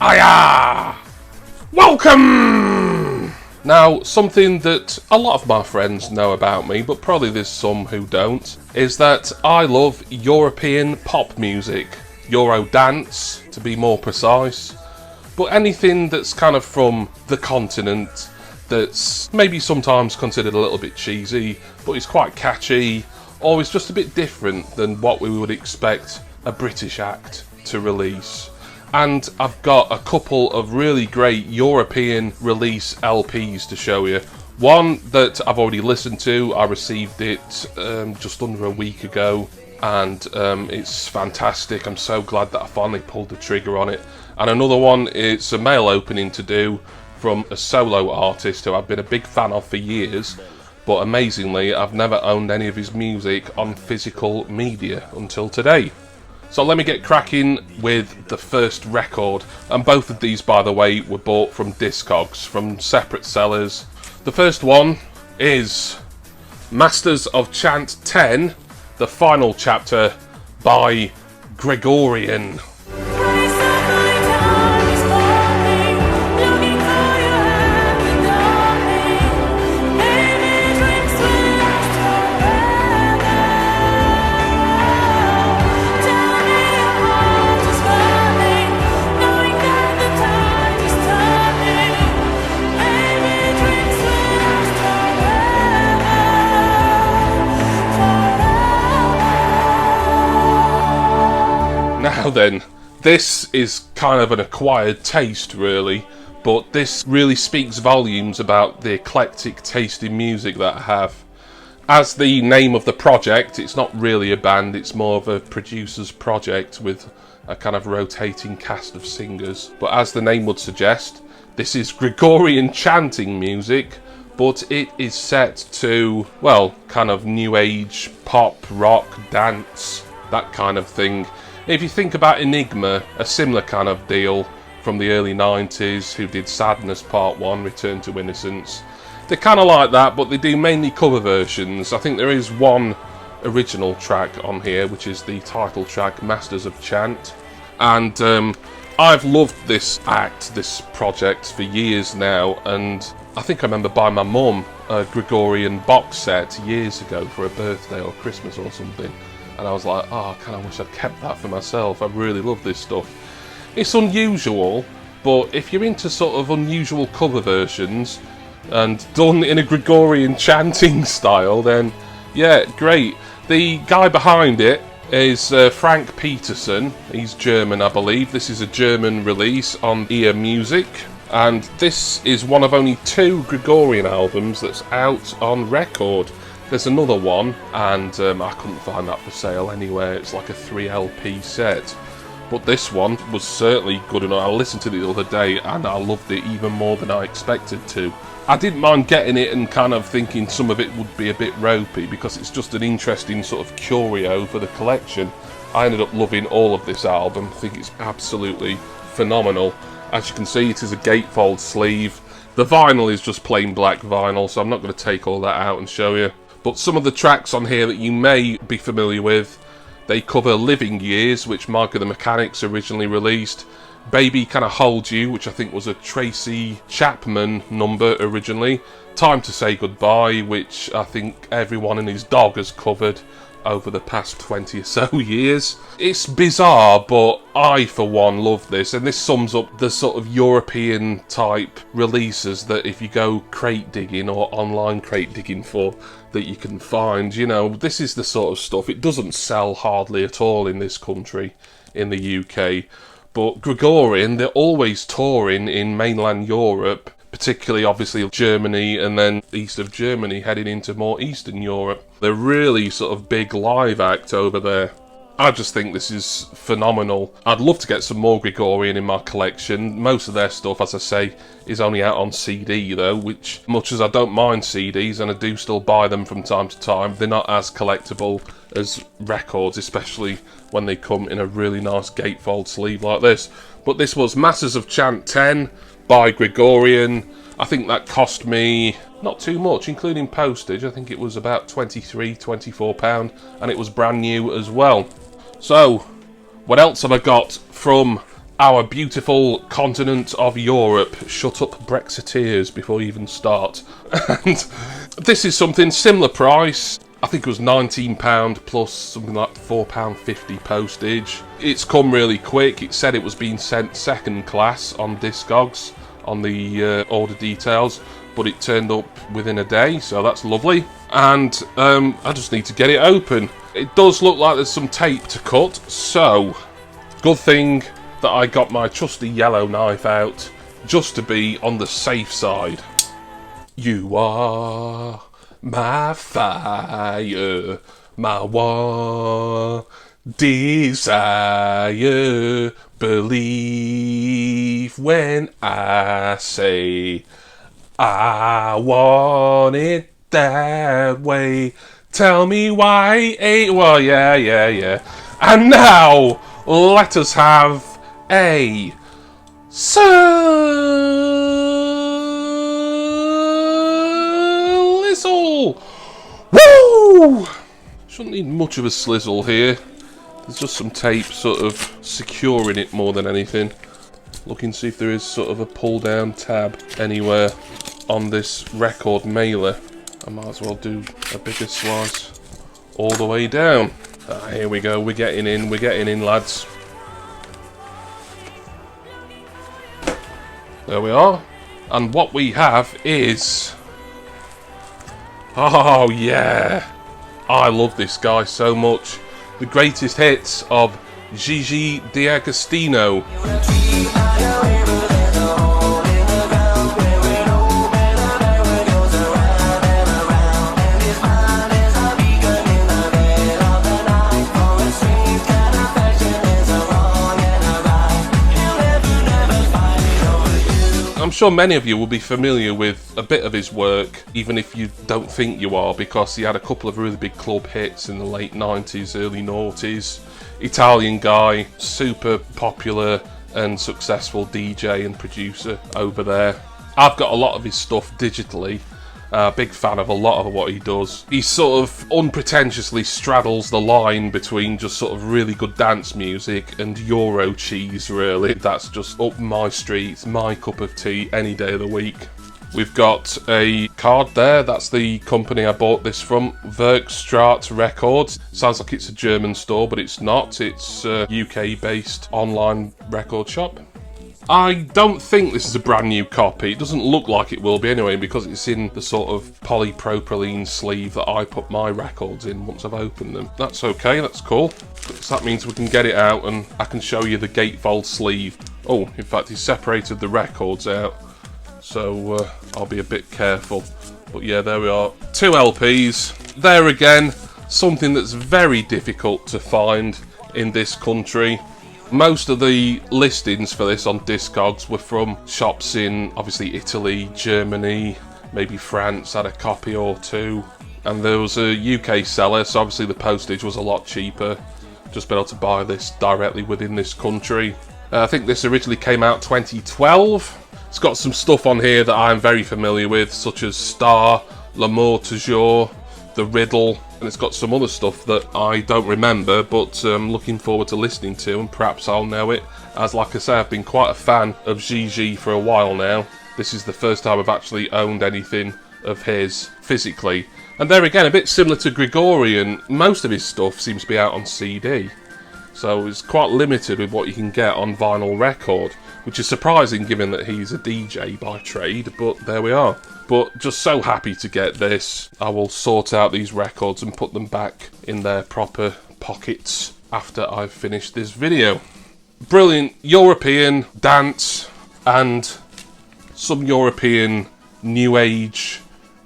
Hiya! Welcome! Now, something that a lot of my friends know about me, but probably there's some who don't, is that I love European pop music. Euro dance, to be more precise. But anything that's kind of from the continent, that's maybe sometimes considered a little bit cheesy, but is quite catchy, or is just a bit different than what we would expect a British act to release. And I've got a couple of really great European release LPs to show you. One that I've already listened to, I received it just under a week ago, and it's fantastic. I'm so glad that I finally pulled the trigger on it. And another one, it's a mail opening to do from a solo artist who I've been a big fan of for years, but amazingly I've never owned any of his music on physical media until today. So let me get cracking with the first record, and both of these, by the way, were bought from Discogs, from separate sellers. The first one is Masters of Chant 10, the final chapter by Gregorian. Now then, this is kind of an acquired taste really, but this really speaks volumes about the eclectic taste in music that I have. As the name of the project, it's not really a band, it's more of a producer's project with a kind of rotating cast of singers. But as the name would suggest, this is Gregorian chanting music, but it is set to, well, kind of new age, pop, rock, dance, that kind of thing. If you think about Enigma, a similar kind of deal from the early 90s, who did Sadness Part 1, Return to Innocence. They're kind of like that, but they do mainly cover versions. I think there is one original track on here, which is the title track, Masters of Chant. And I've loved this act, this project, for years now, and I think I remember buying my mum a Gregorian box set years ago for a birthday or Christmas or something. And I was like, oh, I kind of wish I'd kept that for myself. I really love this stuff. It's unusual, but if you're into sort of unusual cover versions and done in a Gregorian chanting style, then yeah, great. The guy behind it is Frank Peterson. He's German, I believe. This is a German release on Ear Music. And this is one of only 2 Gregorian albums that's out on record. There's another one, and I couldn't find that for sale anywhere. It's like a 3 LP set. But this one was certainly good enough. I listened to it the other day, and I loved it even more than I expected to. I didn't mind getting it and kind of thinking some of it would be a bit ropey, because it's just an interesting sort of curio for the collection. I ended up loving all of this album. I think it's absolutely phenomenal. As you can see, it is a gatefold sleeve. The vinyl is just plain black vinyl, so I'm not going to take all that out and show you. But some of the tracks on here that you may be familiar with, they cover Living Years, which Mark of the Mechanics originally released. Baby Can I Hold You, which I think was a Tracy Chapman number originally. Time to Say Goodbye, which I think everyone and his dog has covered over the past 20 or so years. It's bizarre, but I for one love this, and this sums up the sort of European type releases that if you go crate digging or online crate digging for, that you can find. You know, this is the sort of stuff, it doesn't sell hardly at all in this country, in the UK, but Gregorian, they're always touring in mainland Europe, particularly obviously Germany, and then east of Germany heading into more Eastern Europe. They're really sort of big live act over there. I just think this is phenomenal. I'd love to get some more Gregorian in my collection. Most of their stuff, as I say, is only out on CD though, which, much as I don't mind CDs and I do still buy them from time to time, they're not as collectible as records, especially when they come in a really nice gatefold sleeve like this. But this was Masters of Chant 10 by Gregorian. I think that cost me not too much, including postage. I think it was about £23–24, and it was brand new as well. So, what else have I got from our beautiful continent of Europe. Shut up, Brexiteers, before you even start. And this is something similar price. I think it was £19 plus something like £4.50 postage. It's come really quick. It said it was being sent second class on Discogs on the order details, but it turned up within a day, so that's lovely. And I just need to get it open. It does look like there's some tape to cut, so good thing that I got my trusty yellow knife out just to be on the safe side. You are my fire, my one desire. Believe when I say I want it that way. Tell me why ain't... Well, yeah. And now, let us have a slizzle. Woo! Shouldn't need much of a slizzle here. There's just some tape sort of securing it more than anything. Looking to see if there is sort of a pull down tab anywhere on this record mailer. I might as well do a bigger slice all the way down. Here we go, we're getting in, lads. There we are. And what we have is... Oh yeah! I love this guy so much. The greatest hits of Gigi D'Agostino. I'm sure many of you will be familiar with a bit of his work, even if you don't think you are, because he had a couple of really big club hits in the late 90s, early noughties. Italian guy, super popular and successful DJ and producer over there. I've got a lot of his stuff digitally. Big fan of a lot of what he does. He sort of unpretentiously straddles the line between just sort of really good dance music and Euro cheese, really. That's just up my street, it's my cup of tea any day of the week. We've got a card there, that's the company I bought this from, Werkstatt Records. Sounds like it's a German store, but it's not. It's a UK-based online record shop. I don't think this is a brand new copy. It doesn't look like it will be anyway, because it's in the sort of polypropylene sleeve that I put my records in once I've opened them. That's okay, that's cool. So that means we can get it out and I can show you the gatefold sleeve. Oh, in fact, he separated the records out, so I'll be a bit careful. But yeah, there we are. 2 LPs. There again, something that's very difficult to find in this country. Most of the listings for this on Discogs were from shops in, obviously, Italy, Germany, maybe France had a copy or two. And there was a UK seller, so obviously the postage was a lot cheaper. Just been able to buy this directly within this country. I think this originally came out 2012. It's got some stuff on here that I'm very familiar with, such as Star, L'amour toujours, The Riddle, and it's got some other stuff that I don't remember, but I'm looking forward to listening to, and perhaps I'll know it, as like I say, I've been quite a fan of Gigi for a while now. This is the first time I've actually owned anything of his physically. And there again, a bit similar to Gregorian, most of his stuff seems to be out on CD, so it's quite limited with what you can get on vinyl record, which is surprising given that he's a DJ by trade, but there we are. But just so happy to get this. I will sort out these records and put them back in their proper pockets after I've finished this video. Brilliant European dance and some European New Age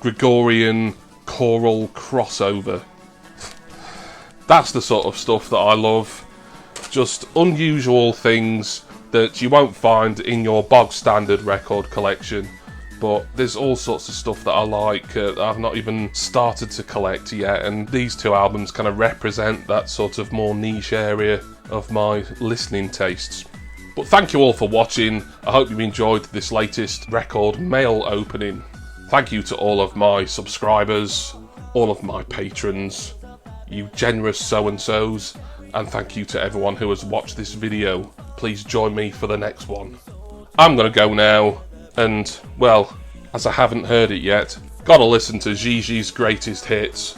Gregorian choral crossover. That's the sort of stuff that I love. Just unusual things that you won't find in your bog standard record collection. But there's all sorts of stuff that I like I've not even started to collect yet, and these 2 albums kind of represent that sort of more niche area of my listening tastes. But thank you all for watching. I hope you've enjoyed this latest record mail opening. Thank you to all of my subscribers, all of my patrons, you generous so-and-sos, and thank you to everyone who has watched this video. please join me for the next one. I'm gonna go now, and, well, as I haven't heard it yet, gotta listen to Gigi's Greatest Hits.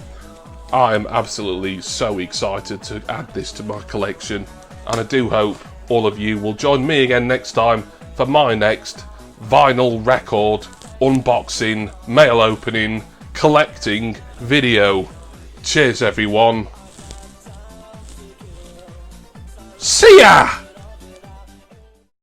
I am absolutely so excited to add this to my collection, and I do hope all of you will join me again next time for my next vinyl record unboxing, mail opening, collecting video. Cheers everyone. See ya!